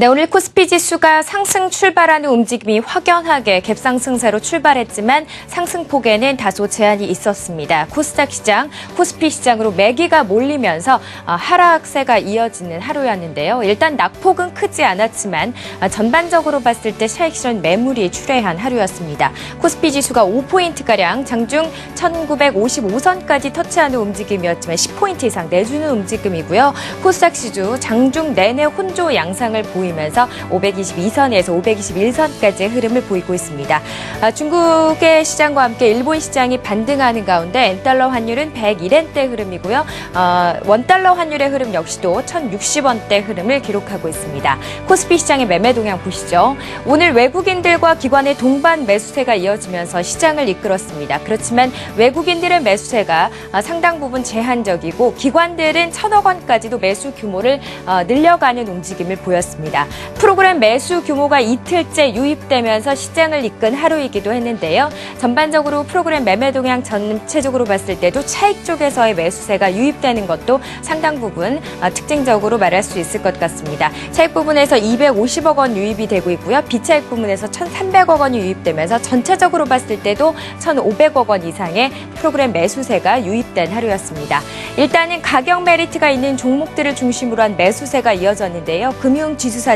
네, 오늘 코스피 지수가 상승 출발하는 움직임이 확연하게 갭상승세로 출발했지만 상승폭에는 다소 제한이 있었습니다. 코스닥 시장, 코스피 시장으로 매기가 몰리면서 하락세가 이어지는 하루였는데요. 일단 낙폭은 크지 않았지만 전반적으로 봤을 때 차익 실현 매물이 출회한 하루였습니다. 코스피 지수가 5포인트가량 장중 1955선까지 터치하는 움직임이었지만 10포인트 이상 내주는 움직임이고요. 코스닥 지수 장중 내내 혼조 양상을 보이면서 522선에서 521선까지의 흐름을 보이고 있습니다. 중국의 시장과 함께 일본 시장이 반등하는 가운데 엔달러 환율은 101엔대 흐름이고요. 원달러 환율의 흐름 역시도 1060원대 흐름을 기록하고 있습니다. 코스피 시장의 매매 동향 보시죠. 오늘 외국인들과 기관의 동반 매수세가 이어지면서 시장을 이끌었습니다. 그렇지만 외국인들의 매수세가 상당 부분 제한적이고 기관들은 1,000억 원까지도 매수 규모를 늘려가는 움직임을 보였습니다. 프로그램 매수 규모가 이틀째 유입되면서 시장을 이끈 하루이기도 했는데요. 전반적으로 프로그램 매매 동향 전체적으로 봤을 때도 차익 쪽에서의 매수세가 유입되는 것도 상당 부분 특징적으로 말할 수 있을 것 같습니다. 차익 부분에서 250억 원 유입이 되고 있고요. 비차익 부분에서 1,300억 원이 유입되면서 전체적으로 봤을 때도 1,500억 원 이상의 프로그램 매수세가 유입된 하루였습니다. 일단은 가격 메리트가 있는 종목들을 중심으로 한 매수세가 이어졌는데요. 금융지수사들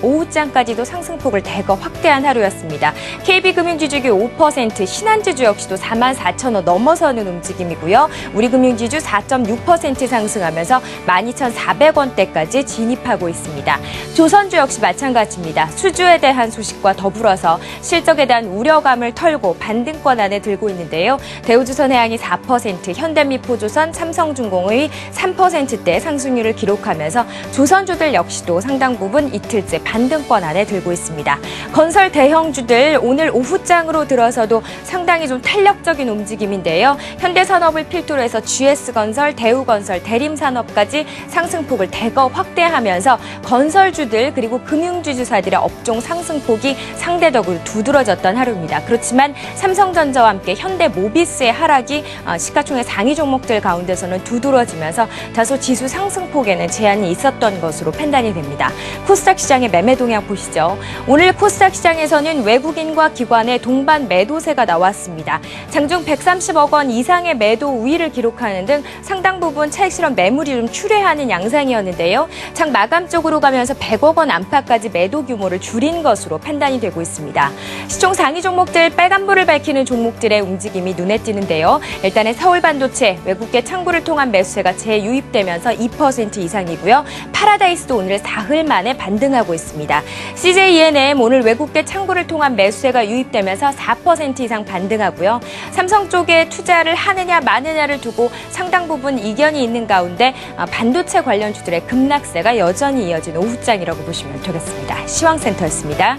오후장까지도 상승폭을 대거 확대한 하루였습니다. KB금융지주 5%, 신한지주 역시도 44,000원 넘어서는 움직임이고요. 우리금융지주 4.6% 상승하면서 12,400원대까지 진입하고 있습니다. 조선주 역시 마찬가지입니다. 수주에 대한 소식과 더불어서 실적에 대한 우려감을 털고 반등권 안에 들고 있는데요. 대우조선해양이 4%, 현대미포조선, 삼성중공업이 3%대 상승률을 기록하면서 조선주들 역시도 상당 부분 이틀째 반등권 안에 들고 있습니다. 건설 대형주들 오늘 오후장으로 들어서도 상당히 좀 탄력적인 움직임인데요. 현대산업을 필두로 해서 GS건설, 대우건설, 대림산업까지 상승폭을 대거 확대하면서 건설주들 그리고 금융지주사들의 업종 상승폭이 상대적으로 두드러졌던 하루입니다. 그렇지만 삼성전자와 함께 현대모비스의 하락이 시가총액 상위 종목들 가운데서는 두드러지면서 다소 지수 상승폭에는 제한이 있었던 것으로 판단이 됩니다. 코스닥 시장의 매매 동향 보시죠. 오늘 코스닥 시장에서는 외국인과 기관의 동반 매도세가 나왔습니다. 장중 130억 원 이상의 매도 우위를 기록하는 등 상당 부분 차익 실현 매물이 좀 출회하는 양상이었는데요. 장 마감 쪽으로 가면서 100억 원 안팎까지 매도 규모를 줄인 것으로 판단이 되고 있습니다. 시총 상위 종목들 빨간불을 밝히는 종목들의 움직임이 눈에 띄는데요. 일단은 서울반도체 외국계 창구를 통한 매수세가 재유입되면서 2% 이상이고요. 파라다이스도 오늘 사흘 만에 반등하고 있습니다. CJENM 오늘 외국계 창구를 통한 매수세가 유입되면서 4% 이상 반등하고요. 삼성 쪽에 투자를 하느냐 마느냐를 두고 상당 부분 이견이 있는 가운데 반도체 관련주들의 급락세가 여전히 이어진 오후장이라고 보시면 되겠습니다. 시황센터였습니다.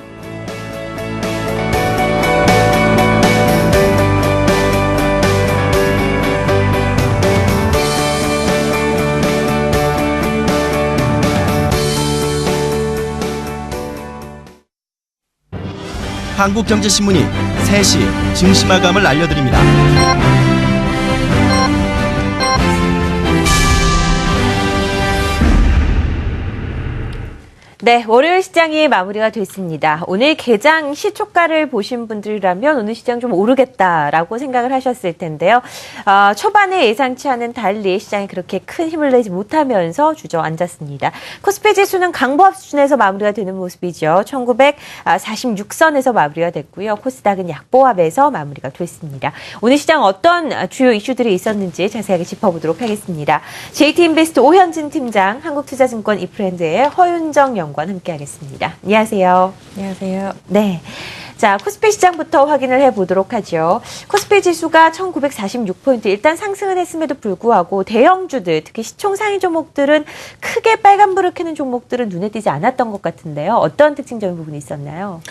한국경제신문이 3시 증시 마감을 알려드립니다. 네, 월요일 시장이 마무리가 됐습니다. 오늘 개장 시초가를 보신 분들이라면 오늘 시장 좀 오르겠다라고 생각을 하셨을 텐데요. 초반에 예상치 않은 달리 시장이 그렇게 큰 힘을 내지 못하면서 주저앉았습니다. 코스피 지수는 강보합 수준에서 마무리가 되는 모습이죠. 1946선에서 마무리가 됐고요. 코스닥은 약보합에서 마무리가 됐습니다. 오늘 시장 어떤 주요 이슈들이 있었는지 자세하게 짚어보도록 하겠습니다. JT인베스트 오현진 팀장, 한국투자증권 이프렌드의 허윤정 연구원 함께하겠습니다. 안녕하세요. 안녕하세요. 네. 자, 코스피 시장부터 확인을 해보도록 하죠. 코스피 지수가 1946포인트 일단 상승은 했음에도 불구하고 대형주들, 특히 시총 상위 종목들은 크게 빨간불을 켜는 종목들은 눈에 띄지 않았던 것 같은데요. 어떤 특징적인 부분이 있었나요?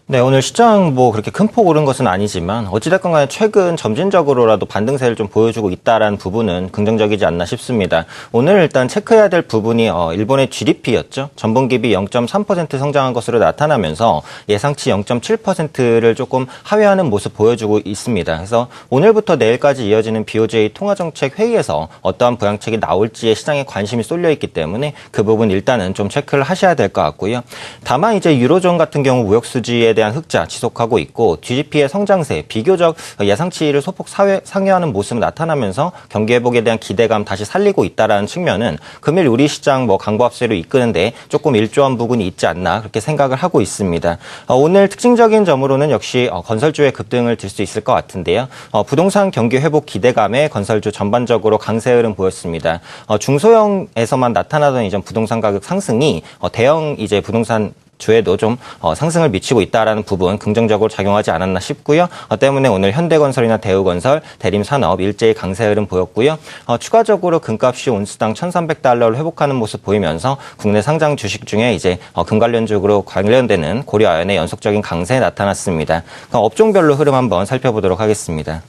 네, 오늘 시장 뭐 그렇게 큰 폭 오른 것은 아니지만 어찌됐건 간에 최근 점진적으로라도 반등세를 좀 보여주고 있다라는 부분은 긍정적이지 않나 싶습니다. 오늘 일단 체크해야 될 부분이 일본의 GDP였죠. 전분기비 0.3% 성장한 것으로 나타나면서 예상치 0.7%를 조금 하회하는 모습 보여주고 있습니다. 그래서 오늘부터 내일까지 이어지는 BOJ 통화정책 회의에서 어떠한 부양책이 나올지에 시장에 관심이 쏠려 있기 때문에 그 부분 일단은 좀 체크를 하셔야 될 것 같고요. 다만 이제 유로존 같은 경우 무역 수지에 대한 흑자 지속하고 있고 GDP의 성장세 비교적 예상치를 소폭 상회하는 모습이 나타나면서 경기 회복에 대한 기대감 다시 살리고 있다라는 측면은 금일 우리 시장 뭐 강보합세로 이끄는데 조금 일조한 부분이 있지 않나 그렇게 생각을 하고 있습니다. 오늘 특징적인 점으로는 역시 건설주의 급등을 들 수 있을 것 같은데요. 부동산 경기 회복 기대감에 건설주 전반적으로 강세 흐름 보였습니다. 중소형에서만 나타나던 이전 부동산 가격 상승이 대형 이제 부동산 주에도 좀 상승을 미치고 있다라는 부분 긍정적으로 작용하지 않았나 싶고요. 때문에 오늘 현대건설이나 대우건설, 대림산업 일제히 강세 흐름 보였고요. 추가적으로 금값이 온수당 1,300달러를 회복하는 모습 보이면서 국내 상장 주식 중에 이제 금 관련주로 관련되는 고려아연의 연속적인 강세 나타났습니다. 업종별로 흐름 한번 살펴보도록 하겠습니다.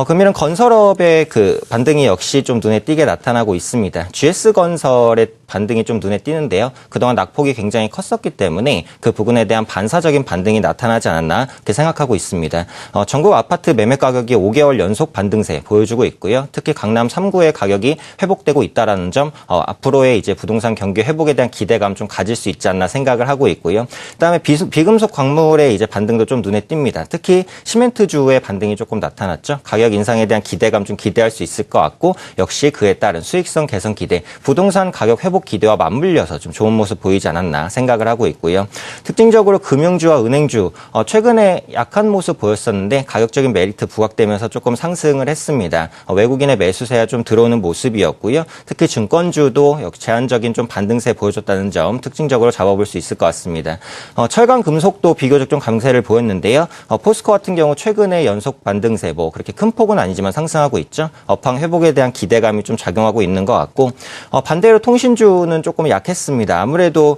금일은 건설업의 그 반등이 역시 좀 눈에 띄게 나타나고 있습니다. GS건설의 반등이 좀 눈에 띄는데요. 그동안 낙폭이 굉장히 컸었기 때문에 그 부분에 대한 반사적인 반등이 나타나지 않았나 그렇게 생각하고 있습니다. 전국 아파트 매매 가격이 5개월 연속 반등세 보여주고 있고요. 특히 강남 3구의 가격이 회복되고 있다라는 점, 앞으로의 이제 부동산 경기 회복에 대한 기대감 좀 가질 수 있지 않나 생각을 하고 있고요. 그다음에 비금속 광물의 이제 반등도 좀 눈에 띕니다. 특히 시멘트주의 반등이 조금 나타났죠. 가격 인상에 대한 기대감 좀 기대할 수 있을 것 같고 역시 그에 따른 수익성 개선 기대, 부동산 가격 회복 기대와 맞물려서 좀 좋은 모습 보이지 않았나 생각을 하고 있고요. 특징적으로 금융주와 은행주 최근에 약한 모습 보였었는데 가격적인 메리트 부각되면서 조금 상승을 했습니다. 외국인의 매수세가 좀 들어오는 모습이었고요. 특히 증권주도 제한적인 좀 반등세 보여줬다는 점 특징적으로 잡아볼 수 있을 것 같습니다. 철강 금속도 비교적 좀 강세를 보였는데요. 포스코 같은 경우 최근에 연속 반등세 뭐 그렇게 큰 폭은 아니지만 상승하고 있죠. 업황 회복에 대한 기대감이 좀 작용하고 있는 것 같고 반대로 통신주는 조금 약했습니다. 아무래도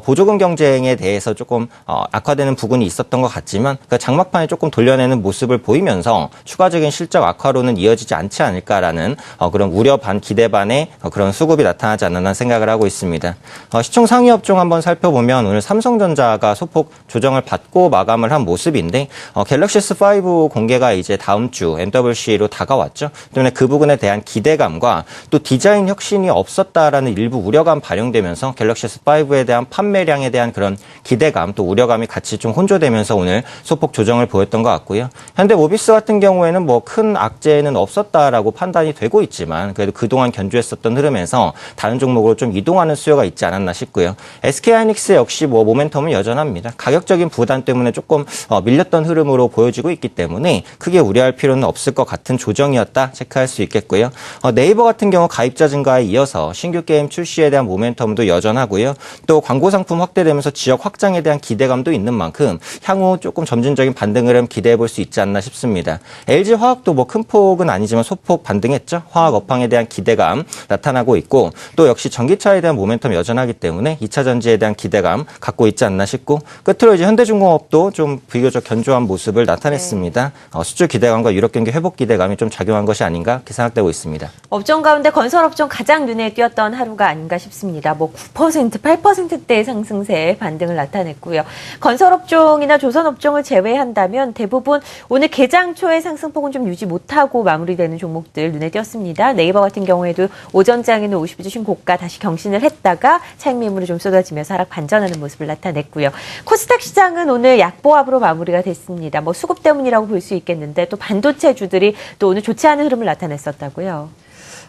보조금 경쟁에 대해서 조금 악화되는 부분이 있었던 것 같지만 그 장막판에 조금 돌려내는 모습을 보이면서 추가적인 실적 악화로는 이어지지 않지 않을까라는 그런 우려 반 기대 반의 그런 수급이 나타나지 않았나 생각을 하고 있습니다. 시총 상위 업종 한번 살펴보면 오늘 삼성전자가 소폭 조정을 받고 마감을 한 모습인데 갤럭시 S5 공개가 이제 다음 주 MWC로 다가왔죠. 때문에 그 부분에 대한 기대감과 또 디자인 혁신이 없었다라는 일부 우려감 발용되면서 갤럭시 S5에 대한 판매량에 대한 그런 기대감 또 우려감이 같이 좀 혼조되면서 오늘 소폭 조정을 보였던 것 같고요. 현대모비스 같은 경우에는 뭐 큰 악재는 없었다라고 판단이 되고 있지만 그래도 그동안 견주했었던 흐름에서 다른 종목으로 좀 이동하는 수요가 있지 않았나 싶고요. SK하이닉스 역시 뭐 모멘텀은 여전합니다. 가격적인 부담 때문에 조금 밀렸던 흐름으로 보여지고 있기 때문에 크게 우려할 필요는 없을 것 같은 조정이었다 체크할 수 있겠고요. 네이버 같은 경우 가입자 증가에 이어서 신규 게임 출시에 대한 모멘텀도 여전하고요. 또 광고 상품 확대되면서 지역 확장에 대한 기대감도 있는 만큼 향후 조금 점진적인 반등 흐름 기대해 볼 수 있지 않나 싶습니다. LG화학도 뭐 큰 폭은 아니지만 소폭 반등했죠. 화학 업황에 대한 기대감 나타나고 있고 또 역시 전기차에 대한 모멘텀 여전하기 때문에 2차 전지에 대한 기대감 갖고 있지 않나 싶고 끝으로 이제 현대중공업도 좀 비교적 견조한 모습을 나타냈습니다. 수출 기대감과 유럽 경기 회복 기대감이 좀 작용한 것이 아닌가 이렇게 생각되고 있습니다. 업종 가운데 건설업종 가장 눈에 띄었던 하루가 아닌가 싶습니다. 뭐 9%, 8%대의 상승세에 반등을 나타냈고요. 건설업종이나 조선업종을 제외한다면 대부분 오늘 개장 초의 상승폭은 좀 유지 못하고 마무리되는 종목들 눈에 띄었습니다. 네이버 같은 경우에도 오전장에는 50주 신고가 다시 경신을 했다가 차익 매물이 좀 쏟아지면서 하락 반전하는 모습을 나타냈고요. 코스닥 시장은 오늘 약보합으로 마무리가 됐습니다. 뭐 수급 때문이라고 볼 수 있겠는데 또 반도체주들이 또 오늘 좋지 않은 흐름을 나타냈었다고요.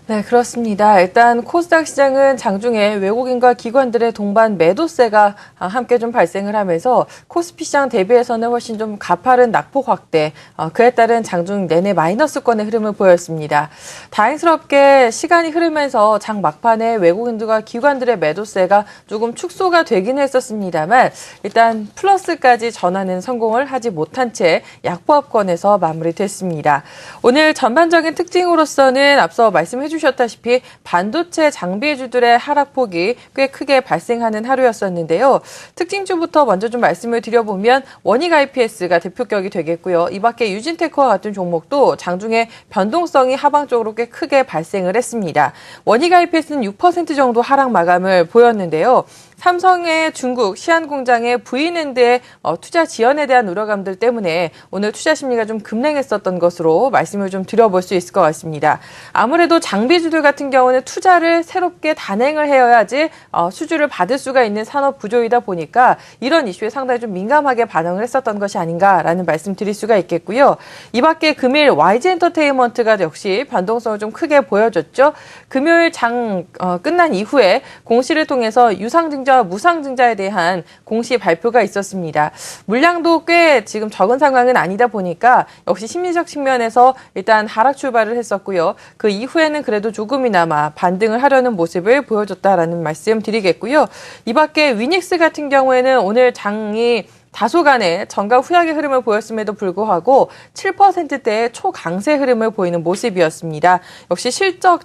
네, 그렇습니다. 일단 코스닥 시장은 장중에 외국인과 기관들의 동반 매도세가 함께 좀 발생을 하면서 코스피 시장 대비해서는 훨씬 좀 가파른 낙폭 확대, 그에 따른 장중 내내 마이너스권의 흐름을 보였습니다. 다행스럽게 시간이 흐르면서 장 막판에 외국인들과 기관들의 매도세가 조금 축소가 되긴 했었습니다만 일단 플러스까지 전하는 성공을 하지 못한 채 약보합권에서 마무리됐습니다. 오늘 전반적인 특징으로서는 앞서 말씀해 해주셨다시피 반도체 장비주들의 하락폭이 꽤 크게 발생하는 하루였었는데요. 특징주부터 먼저 좀 말씀을 드려보면 원익 IPS가 대표격이 되겠고요. 이 밖에 유진테크와 같은 종목도 장중에 변동성이 하방 쪽으로 꽤 크게 발생을 했습니다. 원익 IPS는 6% 정도 하락 마감을 보였는데요. 삼성의 중국 시안 공장의 V랜드의 투자 지연에 대한 우려감들 때문에 오늘 투자 심리가 좀 급냉했었던 것으로 말씀을 좀 드려볼 수 있을 것 같습니다. 아무래도 장비주들 같은 경우는 투자를 새롭게 단행을 해야지 수주를 받을 수가 있는 산업 구조이다 보니까 이런 이슈에 상당히 좀 민감하게 반응을 했었던 것이 아닌가라는 말씀 드릴 수가 있겠고요. 이 밖에 금일 YG엔터테인먼트가 역시 변동성을 좀 크게 보여줬죠. 금요일 장 끝난 이후에 공시를 통해서 유상증자 무상증자에 대한 공시 발표가 있었습니다. 물량도 꽤 지금 적은 상황은 아니다 보니까 역시 심리적 측면에서 일단 하락 출발을 했었고요. 그 이후에는 그래도 조금이나마 반등을 하려는 모습을 보여줬다라는 말씀 드리겠고요. 이 밖에 위닉스 같은 경우에는 오늘 장이 다소간의 전가 후약의 흐름을 보였음에도 불구하고 7%대의 초강세 흐름을 보이는 모습이었습니다. 역시 실적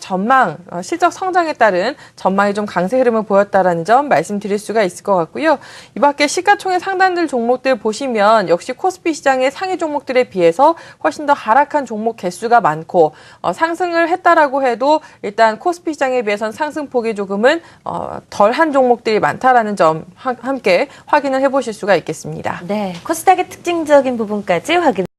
성장에 따른 전망이 좀 강세 흐름을 보였다라는 점 말씀드릴 수가 있을 것 같고요. 이 밖에 시가총액 상단들 종목들 보시면 역시 코스피 시장의 상위 종목들에 비해서 훨씬 더 하락한 종목 개수가 많고 상승을 했다라고 해도 일단 코스피 시장에 비해서는 상승폭이 조금은 덜한 종목들이 많다라는 점 함께 확인을 해보실 수가 있겠습니다. 네, 코스닥의 특징적인 부분까지 확인.